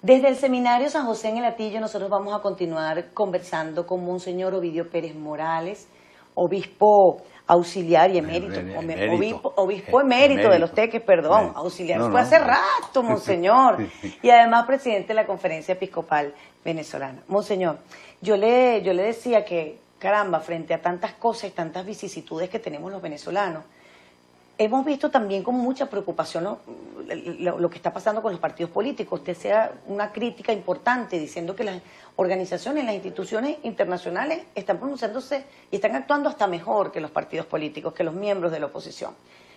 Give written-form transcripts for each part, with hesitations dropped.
Desde el Seminario San José en el Hatillo nosotros vamos a continuar conversando con Monseñor Ovidio Pérez Morales, obispo auxiliar y emérito, obispo emérito de los Teques, perdón, auxiliar fue hace rato, Monseñor, y además presidente de la Conferencia Episcopal Venezolana. Monseñor, yo le decía que, caramba, frente a tantas cosas y tantas vicisitudes que tenemos los venezolanos, hemos visto también con mucha preocupación lo que está pasando con los partidos políticos. Usted sea una crítica importante diciendo que las organizaciones, las instituciones internacionales están pronunciándose y están actuando hasta mejor que los partidos políticos, que los miembros de la oposición.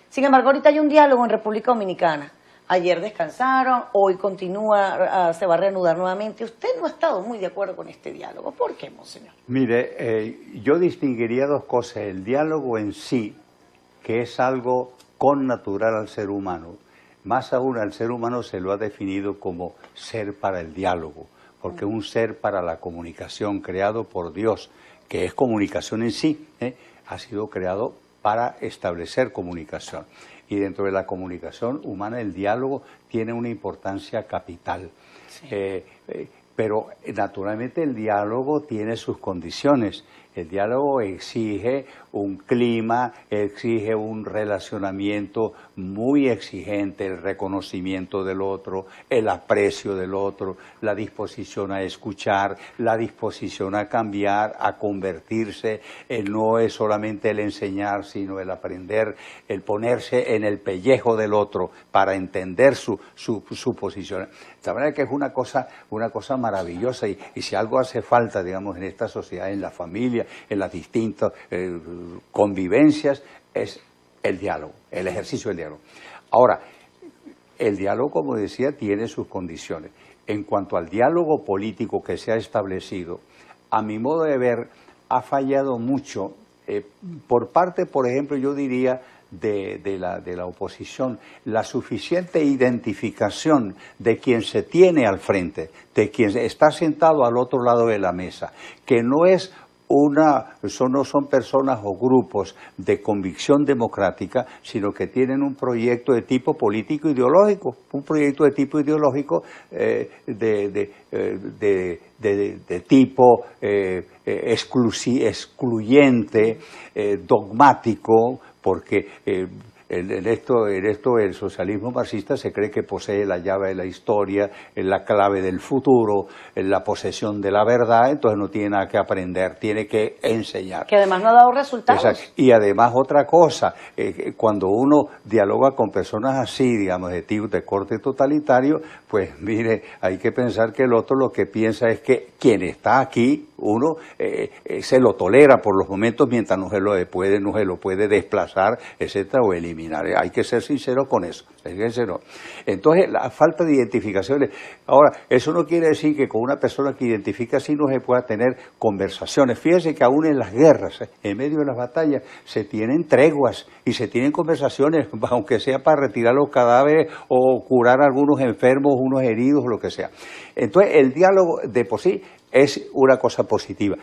Sin embargo, ahorita hay un diálogo en República Dominicana. Ayer descansaron, hoy continúa, se va a reanudar nuevamente. Usted no ha estado muy de acuerdo con este diálogo. ¿Por qué, Monseñor? Mire, yo distinguiría dos cosas. El diálogo en sí, que es algo connatural al ser humano. Más aún al ser humano se lo ha definido como ser para el diálogo, porque un ser para la comunicación creado por Dios, que es comunicación en sí, ha sido creado para establecer comunicación. Y dentro de la comunicación humana el diálogo tiene una importancia capital. Sí. Pero naturalmente el diálogo tiene sus condiciones. El diálogo exige un clima, exige un relacionamiento muy exigente, el reconocimiento del otro, el aprecio del otro, la disposición a escuchar, la disposición a cambiar, a convertirse. No es solamente el enseñar, sino el aprender, el ponerse en el pellejo del otro para entender su posición. La verdad es que es una cosa maravillosa y si algo hace falta, digamos, en esta sociedad, en la familia, en las distintas convivencias, es el diálogo, el ejercicio del diálogo. Ahora, el diálogo, como decía, tiene sus condiciones. En cuanto al diálogo político que se ha establecido, a mi modo de ver, ha fallado mucho, por parte, por ejemplo, yo diría, de la oposición, la suficiente identificación de quien se tiene al frente, de quien está sentado al otro lado de la mesa, que no es no son personas o grupos de convicción democrática, sino que tienen un proyecto de tipo político ideológico, un proyecto de tipo ideológico de tipo excluyente, dogmático, porque en esto el socialismo marxista se cree que posee la llave de la historia, la clave del futuro, la posesión de la verdad, entonces no tiene nada que aprender, tiene que enseñar. Que además no ha dado resultados. Exacto. Y además otra cosa, cuando uno dialoga con personas así, digamos, de corte totalitario, pues mire, hay que pensar que el otro lo que piensa es que quien está aquí, uno se lo tolera por los momentos mientras no se lo puede desplazar, etcétera, o eliminar. Hay que ser sincero con eso. Entonces, la falta de identificaciones. Ahora, eso no quiere decir que con una persona que identifica así no se pueda tener conversaciones. Fíjense que aún en las guerras, en medio de las batallas, se tienen treguas y se tienen conversaciones, aunque sea para retirar los cadáveres o curar a algunos enfermos, unos heridos, lo que sea. Entonces, el diálogo de por sí es una cosa positiva,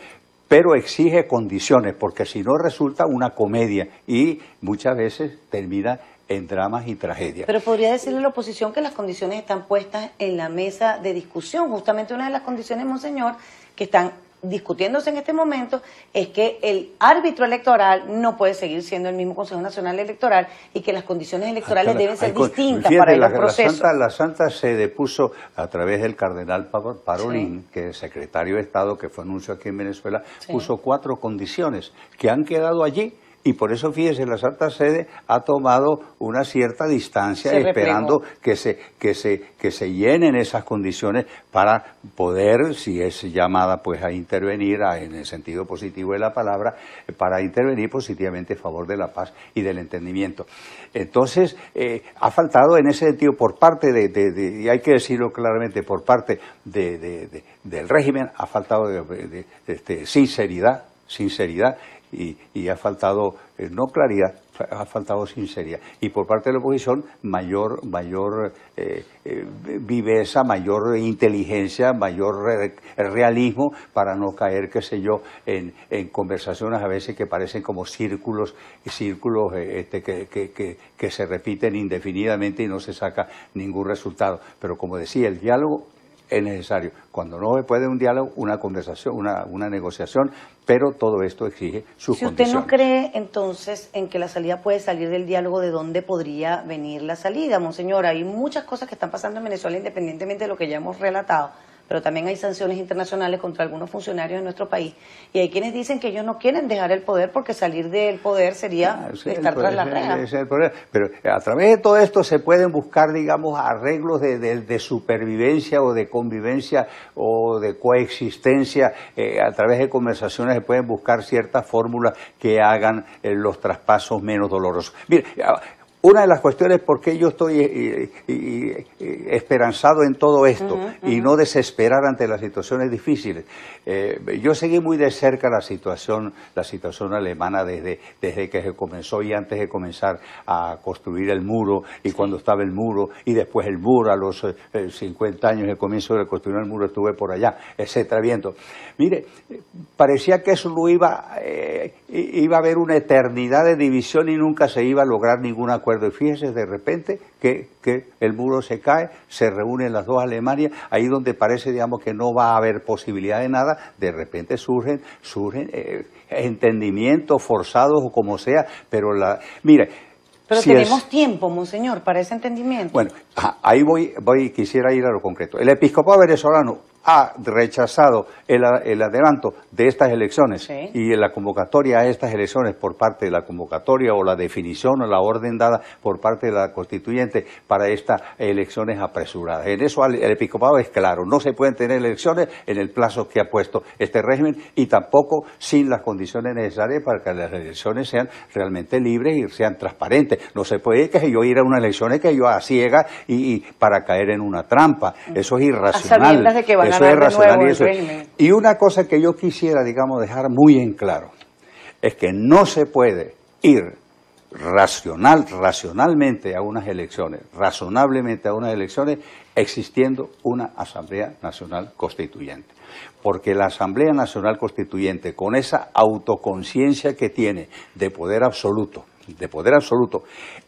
pero exige condiciones, porque si no resulta una comedia y muchas veces termina en dramas y tragedias. Pero podría decirle a la oposición que las condiciones están puestas en la mesa de discusión. Justamente una de las condiciones, Monseñor, que están discutiéndose en este momento es que el árbitro electoral no puede seguir siendo el mismo Consejo Nacional Electoral y que las condiciones electorales deben ser distintas para el proceso. La Santa Sede puso, a través del cardenal Parolin, que es secretario de Estado, que fue anuncio aquí en Venezuela, puso 4 condiciones que han quedado allí. Y por eso, fíjese, la Santa Sede ha tomado una cierta distancia esperando que se llenen esas condiciones para poder, si es llamada pues a intervenir en el sentido positivo de la palabra, para intervenir positivamente a favor de la paz y del entendimiento. Entonces, ha faltado en ese sentido por parte y hay que decirlo claramente, por parte del régimen, ha faltado sinceridad, y ha faltado, no claridad, ha faltado sinceridad. Y por parte de la oposición, mayor viveza, mayor inteligencia, mayor realismo para no caer, qué sé yo, en conversaciones a veces que parecen como círculos que se repiten indefinidamente y no se saca ningún resultado. Pero como decía, el diálogo es necesario. Cuando no se puede un diálogo, una conversación, una negociación, pero todo esto exige sus condiciones. Si usted no cree entonces en que la salida puede salir del diálogo, ¿de dónde podría venir la salida, monseñor? Hay muchas cosas que están pasando en Venezuela independientemente de lo que ya hemos relatado, pero también hay sanciones internacionales contra algunos funcionarios de nuestro país, y hay quienes dicen que ellos no quieren dejar el poder porque salir del poder sería estar tras las rejas. Ese es el problema. Pero a través de todo esto se pueden buscar, digamos, arreglos de supervivencia o de convivencia o de coexistencia. A través de conversaciones se pueden buscar ciertas fórmulas que hagan los traspasos menos dolorosos. Mire, una de las cuestiones por qué yo estoy esperanzado en todo esto y no desesperar ante las situaciones difíciles. Yo seguí muy de cerca la situación alemana desde que se comenzó y antes de comenzar a construir el muro y cuando estaba el muro y después el muro a los 50 años del comienzo de construir el muro estuve por allá, etcétera, viendo. Mire, parecía que eso no iba a haber una eternidad de división y nunca se iba a lograr ningún acuerdo. Y fíjese de repente que el muro se cae, se reúnen las dos Alemanias, ahí donde parece, digamos, que no va a haber posibilidad de nada, de repente surgen entendimientos forzados o como sea, pero mire. Pero si tenemos tiempo, monseñor, para ese entendimiento. Bueno, ahí quisiera ir a lo concreto. El episcopado venezolano ha rechazado el adelanto de estas elecciones y la convocatoria a estas elecciones por parte de la convocatoria o la definición o la orden dada por parte de la constituyente para estas elecciones apresuradas. En eso el episcopado es claro, no se pueden tener elecciones en el plazo que ha puesto este régimen y tampoco sin las condiciones necesarias para que las elecciones sean realmente libres y sean transparentes. No se puede que yo ir a unas elecciones que yo a ciegas y para caer en una trampa. Eso es irracional. De que van eso es racional y una cosa que yo quisiera, digamos, dejar muy en claro es que no se puede ir racionalmente a unas elecciones, razonablemente a unas elecciones, existiendo una Asamblea Nacional Constituyente. Porque la Asamblea Nacional Constituyente, con esa autoconciencia que tiene de poder absoluto,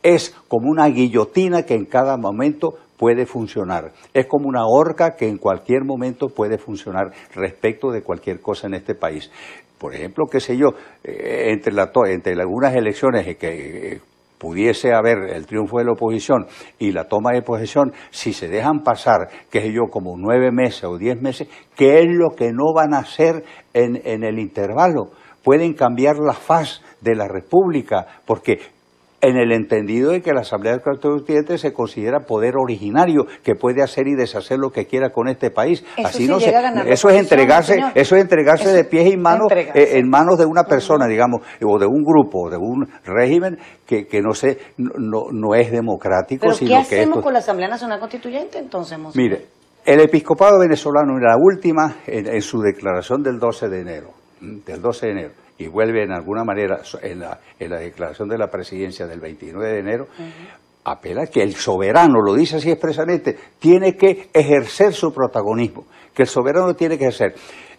es como una guillotina que en cada momento puede funcionar. Es como una horca que en cualquier momento puede funcionar respecto de cualquier cosa en este país. Por ejemplo, qué sé yo, entre algunas elecciones que pudiese haber el triunfo de la oposición y la toma de posesión, si se dejan pasar, qué sé yo, como 9 meses o 10 meses, ¿qué es lo que no van a hacer en el intervalo? Pueden cambiar la faz de la República, porque en el entendido de que la Asamblea Constituyente se considera poder originario, que puede hacer y deshacer lo que quiera con este país. Así no eso es entregarse de pies y manos en manos de una persona, digamos, o de un grupo, o de un régimen que no es democrático. ¿Pero sino qué hacemos con la Asamblea Nacional Constituyente entonces, monseñor? Mire, el episcopado venezolano en la última, en su declaración del 12 de enero, y vuelve en alguna manera en la declaración de la presidencia del 29 de enero, apela que el soberano, lo dice así expresamente, tiene que ejercer su protagonismo, que el soberano tiene que ejercer.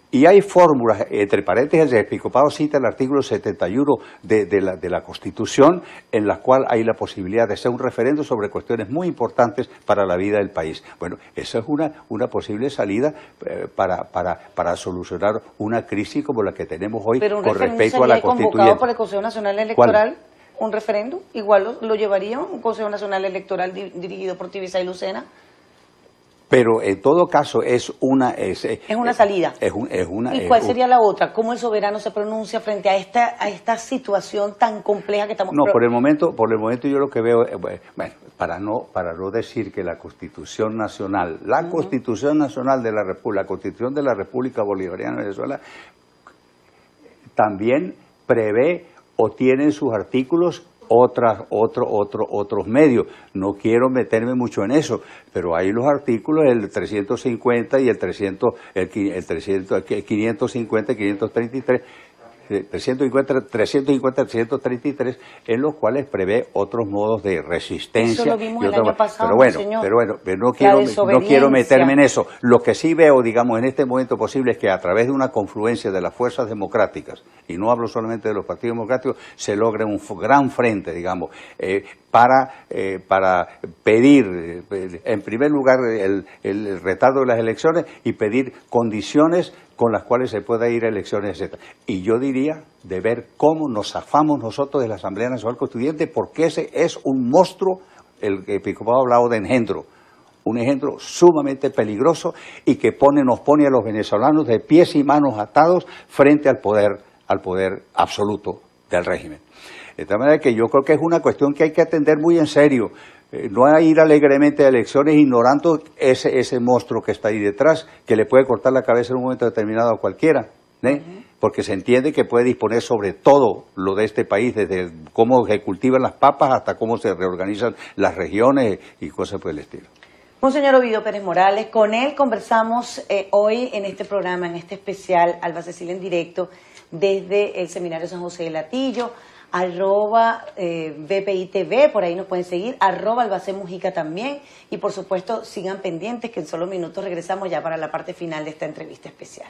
Y hay fórmulas, entre paréntesis, el episcopado cita el artículo 71 de la Constitución, en la cual hay la posibilidad de hacer un referendo sobre cuestiones muy importantes para la vida del país. Bueno, esa es una posible salida para solucionar una crisis como la que tenemos hoy con respecto a la Constituyente. ¿Convocado por el Consejo Nacional Electoral? ¿Un referéndum? ¿Igual lo llevaría un Consejo Nacional Electoral dirigido por Tibisay Lucena? Pero en todo caso es una salida. ¿Y cuál sería la otra? ¿Cómo el soberano se pronuncia frente a esta situación tan compleja que estamos? No, por el momento yo lo que veo, bueno, para no decir que la Constitución Nacional, Constitución Nacional de la República, la Constitución de la República Bolivariana de Venezuela, también prevé o tiene en sus artículos otros medios. No quiero meterme mucho en eso, pero hay los artículos, el 350 y el 550 y 533, 333, en los cuales prevé otros modos de resistencia. Eso lo vimos el año pasado, pero no quiero meterme en eso. Lo que sí veo, digamos, en este momento posible es que a través de una confluencia de las fuerzas democráticas, y no hablo solamente de los partidos democráticos, se logre un gran frente, digamos, para pedir, en primer lugar, el retardo de las elecciones y pedir condiciones con las cuales se pueda ir a elecciones, etc. Y yo diría de ver cómo nos zafamos nosotros de la Asamblea Nacional Constituyente, porque ese es un monstruo, el que Episcopado ha hablado de engendro, un engendro sumamente peligroso y que nos pone a los venezolanos de pies y manos atados frente al poder absoluto del régimen. De tal manera que yo creo que es una cuestión que hay que atender muy en serio. No a ir alegremente a elecciones ignorando ese monstruo que está ahí detrás, que le puede cortar la cabeza en un momento determinado a cualquiera, porque se entiende que puede disponer sobre todo lo de este país, desde cómo se cultivan las papas hasta cómo se reorganizan las regiones y cosas por el estilo. Monseñor Ovidio Pérez Morales, con él conversamos hoy en este programa, en este especial Alba Cecilia en directo, desde el Seminario San José de Latillo, @BPI-TV, por ahí nos pueden seguir, @AlbaceMujica también, y por supuesto sigan pendientes que en solo minutos regresamos ya para la parte final de esta entrevista especial.